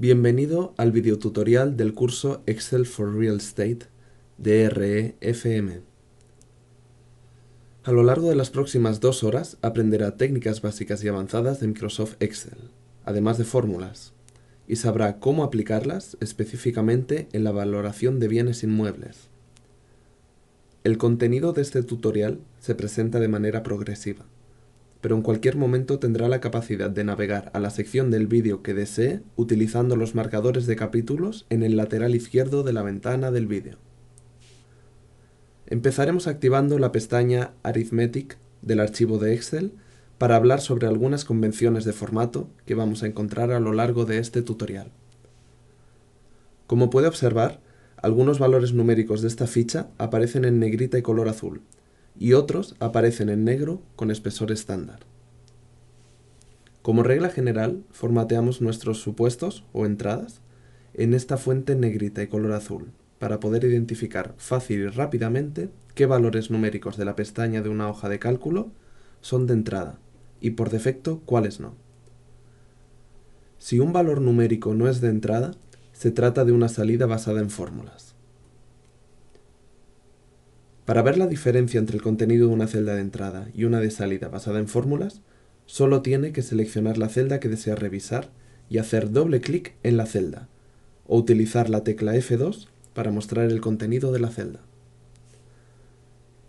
Bienvenido al videotutorial del curso Excel for Real Estate de REFM. A lo largo de las próximas 2 horas aprenderá técnicas básicas y avanzadas de Microsoft Excel, además de fórmulas, y sabrá cómo aplicarlas específicamente en la valoración de bienes inmuebles. El contenido de este tutorial se presenta de manera progresiva, pero en cualquier momento tendrá la capacidad de navegar a la sección del vídeo que desee utilizando los marcadores de capítulos en el lateral izquierdo de la ventana del vídeo. Empezaremos activando la pestaña Arithmetic del archivo de Excel para hablar sobre algunas convenciones de formato que vamos a encontrar a lo largo de este tutorial. Como puede observar, algunos valores numéricos de esta ficha aparecen en negrita y color azul, y otros aparecen en negro con espesor estándar. Como regla general, formateamos nuestros supuestos o entradas en esta fuente negrita y color azul para poder identificar fácil y rápidamente qué valores numéricos de la pestaña de una hoja de cálculo son de entrada y por defecto cuáles no. Si un valor numérico no es de entrada, se trata de una salida basada en fórmulas. Para ver la diferencia entre el contenido de una celda de entrada y una de salida basada en fórmulas, solo tiene que seleccionar la celda que desea revisar y hacer doble clic en la celda, o utilizar la tecla F2 para mostrar el contenido de la celda.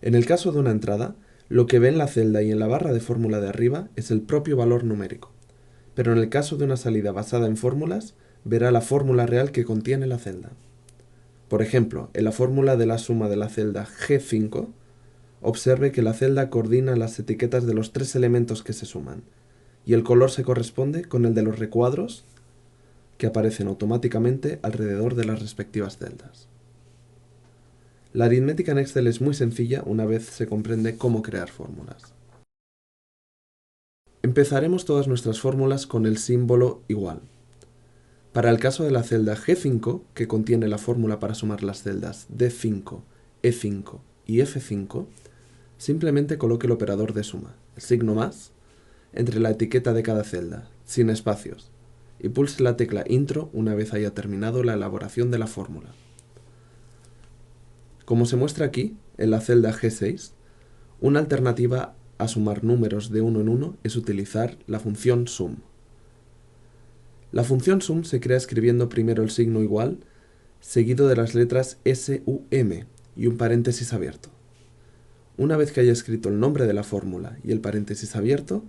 En el caso de una entrada, lo que ve en la celda y en la barra de fórmula de arriba es el propio valor numérico, pero en el caso de una salida basada en fórmulas, verá la fórmula real que contiene la celda. Por ejemplo, en la fórmula de la suma de la celda G5, observe que la celda coordina las etiquetas de los 3 elementos que se suman, y el color se corresponde con el de los recuadros que aparecen automáticamente alrededor de las respectivas celdas. La aritmética en Excel es muy sencilla una vez se comprende cómo crear fórmulas. Empezaremos todas nuestras fórmulas con el símbolo igual. Para el caso de la celda G5, que contiene la fórmula para sumar las celdas D5, E5 y F5, simplemente coloque el operador de suma, el signo más, entre la etiqueta de cada celda, sin espacios, y pulse la tecla Intro una vez haya terminado la elaboración de la fórmula. Como se muestra aquí, en la celda G6, una alternativa a sumar números de uno en uno es utilizar la función sum. La función sum se crea escribiendo primero el signo igual, seguido de las letras SUM y un paréntesis abierto. Una vez que haya escrito el nombre de la fórmula y el paréntesis abierto,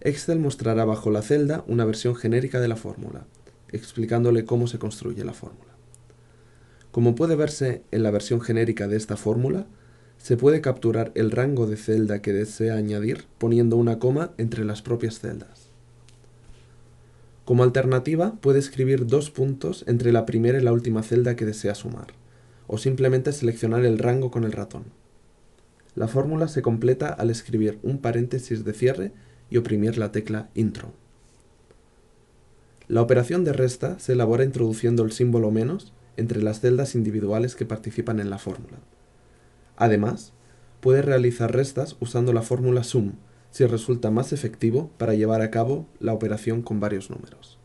Excel mostrará bajo la celda una versión genérica de la fórmula, explicándole cómo se construye la fórmula. Como puede verse en la versión genérica de esta fórmula, se puede capturar el rango de celda que desea añadir poniendo una coma entre las propias celdas. Como alternativa, puede escribir 2 puntos entre la primera y la última celda que desea sumar, o simplemente seleccionar el rango con el ratón. La fórmula se completa al escribir un paréntesis de cierre y oprimir la tecla Intro. La operación de resta se elabora introduciendo el símbolo menos entre las celdas individuales que participan en la fórmula. Además, puede realizar restas usando la fórmula sum, si resulta más efectivo para llevar a cabo la operación con varios números.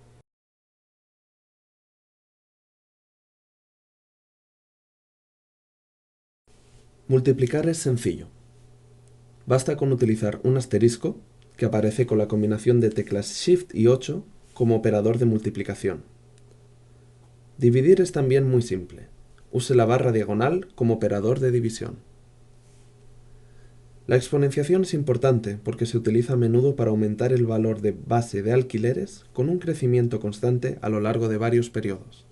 Multiplicar es sencillo. Basta con utilizar un asterisco, que aparece con la combinación de teclas Shift y 8 como operador de multiplicación. Dividir es también muy simple. Use la barra diagonal como operador de división. La exponenciación es importante porque se utiliza a menudo para aumentar el valor de base de alquileres con un crecimiento constante a lo largo de varios periodos.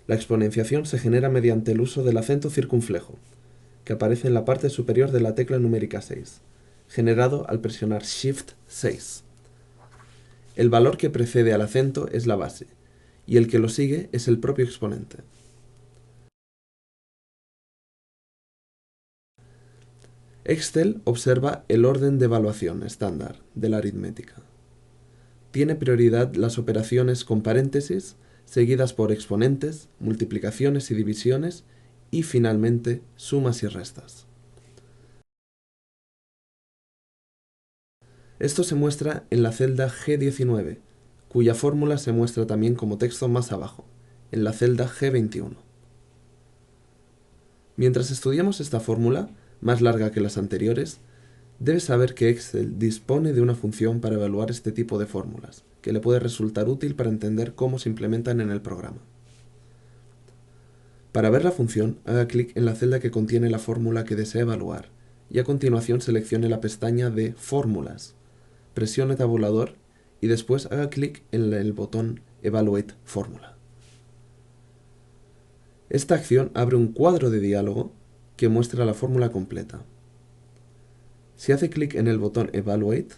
La exponenciación se genera mediante el uso del acento circunflejo, que aparece en la parte superior de la tecla numérica 6, generado al presionar Shift 6. El valor que precede al acento es la base, y el que lo sigue es el propio exponente. Excel observa el orden de evaluación estándar de la aritmética. Tiene prioridad las operaciones con paréntesis, seguidas por exponentes, multiplicaciones y divisiones, y finalmente sumas y restas. Esto se muestra en la celda G19, cuya fórmula se muestra también como texto más abajo, en la celda G21. Mientras estudiamos esta fórmula, más larga que las anteriores, debes saber que Excel dispone de una función para evaluar este tipo de fórmulas, que le puede resultar útil para entender cómo se implementan en el programa. Para ver la función, haga clic en la celda que contiene la fórmula que desea evaluar y a continuación seleccione la pestaña de Fórmulas, presione tabulador y después haga clic en el botón Evaluate Fórmula. Esta acción abre un cuadro de diálogo que muestra la fórmula completa. Si hace clic en el botón Evaluate,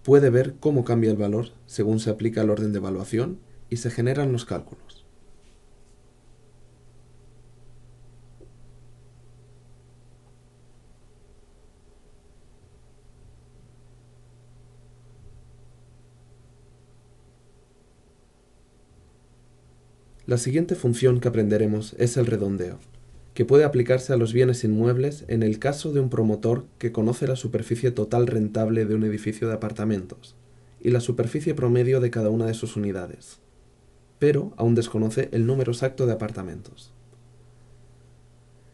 puede ver cómo cambia el valor según se aplica el orden de evaluación y se generan los cálculos. La siguiente función que aprenderemos es el redondeo, que puede aplicarse a los bienes inmuebles en el caso de un promotor que conoce la superficie total rentable de un edificio de apartamentos y la superficie promedio de cada una de sus unidades, pero aún desconoce el número exacto de apartamentos.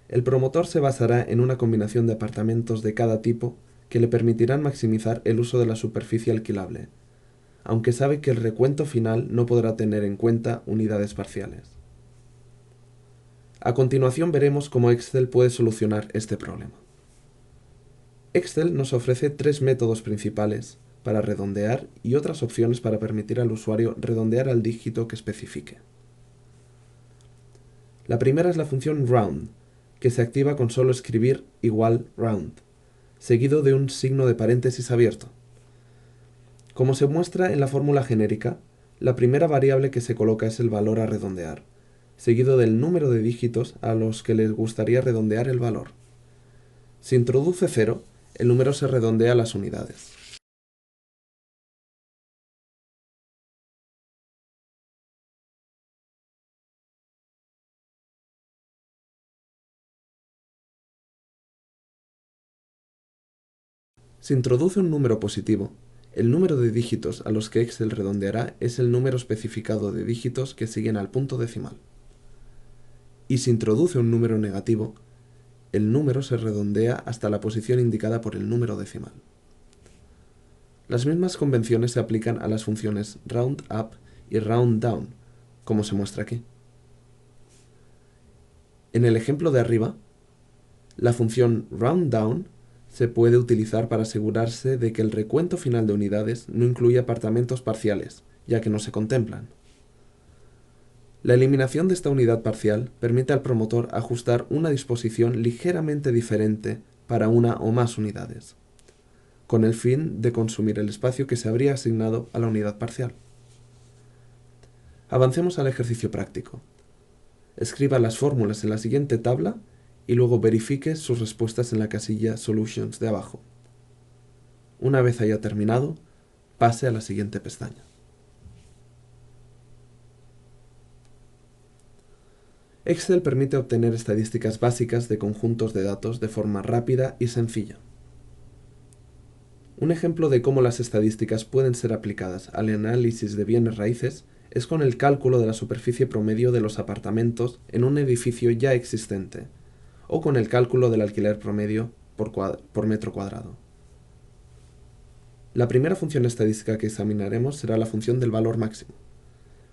El promotor se basará en una combinación de apartamentos de cada tipo que le permitirán maximizar el uso de la superficie alquilable, aunque sabe que el recuento final no podrá tener en cuenta unidades parciales. A continuación veremos cómo Excel puede solucionar este problema. Excel nos ofrece tres métodos principales para redondear y otras opciones para permitir al usuario redondear al dígito que especifique. La primera es la función round, que se activa con solo escribir igual round, seguido de un signo de paréntesis abierto. Como se muestra en la fórmula genérica, la primera variable que se coloca es el valor a redondear, seguido del número de dígitos a los que les gustaría redondear el valor. Si introduce 0, el número se redondea a las unidades. Si introduce un número positivo, el número de dígitos a los que Excel redondeará es el número especificado de dígitos que siguen al punto decimal. Y si introduce un número negativo, el número se redondea hasta la posición indicada por el número decimal. Las mismas convenciones se aplican a las funciones roundup y rounddown, como se muestra aquí. En el ejemplo de arriba, la función rounddown se puede utilizar para asegurarse de que el recuento final de unidades no incluye apartamentos parciales, ya que no se contemplan. La eliminación de esta unidad parcial permite al promotor ajustar una disposición ligeramente diferente para una o más unidades, con el fin de consumir el espacio que se habría asignado a la unidad parcial. Avancemos al ejercicio práctico. Escriba las fórmulas en la siguiente tabla y luego verifique sus respuestas en la casilla Solutions de abajo. Una vez haya terminado, pase a la siguiente pestaña. Excel permite obtener estadísticas básicas de conjuntos de datos de forma rápida y sencilla. Un ejemplo de cómo las estadísticas pueden ser aplicadas al análisis de bienes raíces es con el cálculo de la superficie promedio de los apartamentos en un edificio ya existente, o con el cálculo del alquiler promedio por metro cuadrado. La primera función estadística que examinaremos será la función del valor máximo.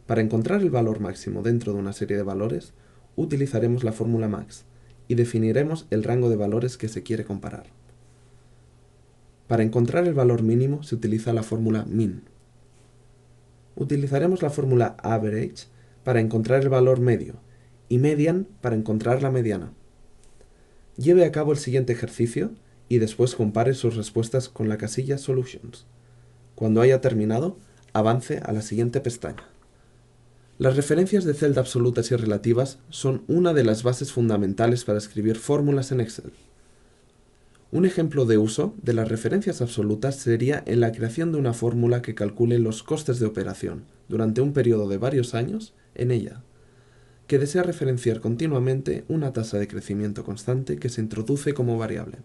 Para encontrar el valor máximo dentro de una serie de valores, utilizaremos la fórmula max y definiremos el rango de valores que se quiere comparar. Para encontrar el valor mínimo se utiliza la fórmula min. Utilizaremos la fórmula average para encontrar el valor medio y median para encontrar la mediana. Lleve a cabo el siguiente ejercicio y después compare sus respuestas con la casilla Solutions. Cuando haya terminado, avance a la siguiente pestaña. Las referencias de celda absolutas y relativas son una de las bases fundamentales para escribir fórmulas en Excel. Un ejemplo de uso de las referencias absolutas sería en la creación de una fórmula que calcule los costes de operación durante un periodo de varios años en ella, que desea referenciar continuamente una tasa de crecimiento constante que se introduce como variable.